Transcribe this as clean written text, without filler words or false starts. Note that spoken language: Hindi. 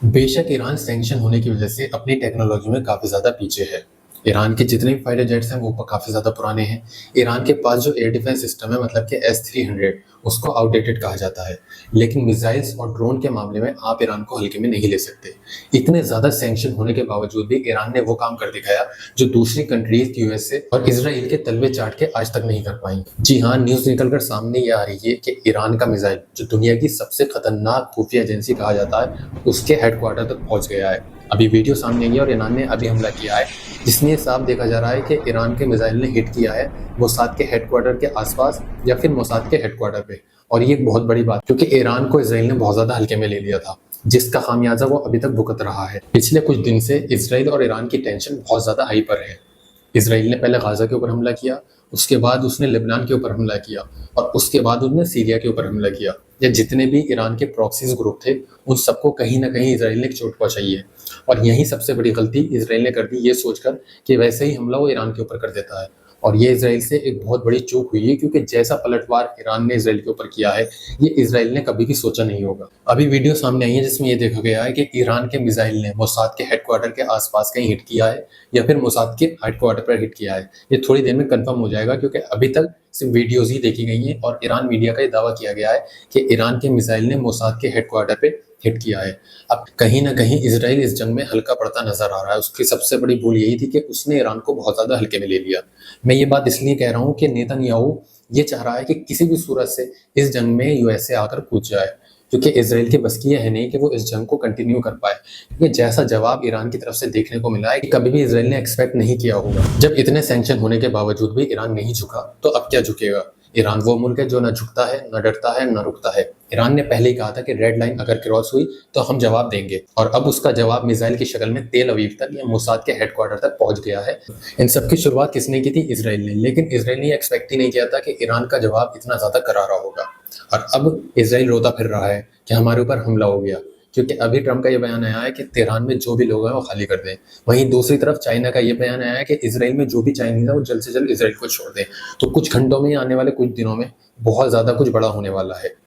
बेशक ईरान सैंक्शन होने की वजह से अपनी टेक्नोलॉजी में काफ़ी ज़्यादा पीछे है। ईरान के जितने भी फाइटर जेट्स हैं वो काफ़ी ज़्यादा पुराने हैं। ईरान के पास जो एयर डिफेंस सिस्टम है मतलब कि S-300 उसको आउटडेटेड कहा जाता है। लेकिन मिसाइल्स और ड्रोन के मामले में आप ईरान को हल्के में नहीं ले सकते। इतने ज़्यादा सैंक्शन होने के बावजूद भी ईरान ने वो काम कर दिखाया जो दूसरी कंट्रीज यूएसए और इसराइल के तलवे चाट के आज तक नहीं कर पाई। जी हाँ, न्यूज़ निकलकर सामने ये आ रही है कि ईरान का मिसाइल जो दुनिया की सबसे खतरनाक खुफिया एजेंसी कहा जाता है उसके हेडक्वार्टर तक पहुंच गया है। अभी वीडियो सामने आई है और ईरान ने अभी हमला किया है जिसमें ये साफ देखा जा रहा है कि ईरान के मिसाइल ने हिट किया है मोसाद के हेडक्वार्टर के आसपास या फिर मोसाद के हेडक्वार्टर पे। और ये एक बहुत बड़ी बात क्योंकि ईरान को इसराइल ने बहुत ज्यादा हल्के में ले लिया था जिसका खामियाजा वो अभी तक भुगत रहा है। पिछले कुछ दिन से इसराइल और ईरान की टेंशन बहुत ज्यादा हाई पर है। इसराइल ने पहले गाजा के ऊपर हमला किया, उसके बाद उसने लेबनान के ऊपर हमला किया और उसके बाद उसने सीरिया के ऊपर हमला किया। या जितने भी ईरान के प्रॉक्सीज ग्रुप थे उन सबको कहीं ना कहीं इसराइल ने चोट पहुंचाई है। और यही सबसे बड़ी गलती इसराइल ने कर दी ये सोचकर कि वैसे ही हमला वो ईरान के ऊपर कर देता है। और ये इसराइल से एक बहुत बड़ी चूक हुई है क्योंकि जैसा पलटवार ईरान ने इसराइल के ऊपर किया है ये इसराइल ने कभी भी सोचा नहीं होगा। अभी वीडियो सामने आई है जिसमें ये देखा गया है कि ईरान के मिसाइल ने मोसाद के हेडक्वार्टर के आसपास कहीं हिट किया है या फिर मोसाद के हेडक्वार्टर पर हिट किया है। ये थोड़ी देर में कंफर्म हो जाएगा क्योंकि अभी तक सिर्फ वीडियोज ही देखी गई हैं और ईरान मीडिया का ये दावा किया गया है कि ईरान के मिसाइल ने मोसाद के हेडक्वार्टर पे हिट किया है। अब कहीं ना कहीं इसराइल इस जंग में हल्का पड़ता नजर आ रहा है। उसकी सबसे बड़ी भूल यही थी कि उसने ईरान को बहुत ज्यादा हल्के में ले लिया। मैं ये बात इसलिए कह रहा हूँ कि नेतन्याहू ये चाह रहा है कि किसी भी सूरत से इस जंग में यूएसए आकर कूद जाए क्योंकि इसराइल की बस की यह है नहीं कि वो इस जंग को कंटिन्यू कर पाए। क्योंकि जैसा जवाब ईरान की तरफ से देखने को मिला है कि कभी भी इसराइल ने एक्सपेक्ट नहीं किया होगा। जब इतने सैंक्शन होने के बावजूद भी ईरान नहीं झुका तो अब क्या झुकेगा। ईरान वो मुल्क है जो न झुकता है, न डरता है, न रुकता है। ईरान ने पहले ही कहा था कि रेड लाइन अगर क्रॉस हुई तो हम जवाब देंगे और अब उसका जवाब मिसाइल की शक्ल में तेल अवीव तक या मोसाद के हेडक्वार्टर तक पहुंच गया है। इन सब की शुरुआत किसने की थी? इसराइल ने। लेकिन इसराइल ने एक्सपेक्ट ही नहीं किया था कि ईरान का जवाब इतना ज्यादा करारा होगा। और अब इसराइल रोता फिर रहा है कि हमारे ऊपर हमला हो गया क्योंकि अभी ट्रम्प का ये बयान आया है कि तेहरान में जो भी लोग हैं वो खाली कर दें। वहीं दूसरी तरफ चाइना का ये बयान आया है कि इसराइल में जो भी चाइनीज है वो जल्द से जल्द इसराइल को छोड़ दें। तो कुछ घंटों में, आने वाले कुछ दिनों में बहुत ज्यादा कुछ बड़ा होने वाला है।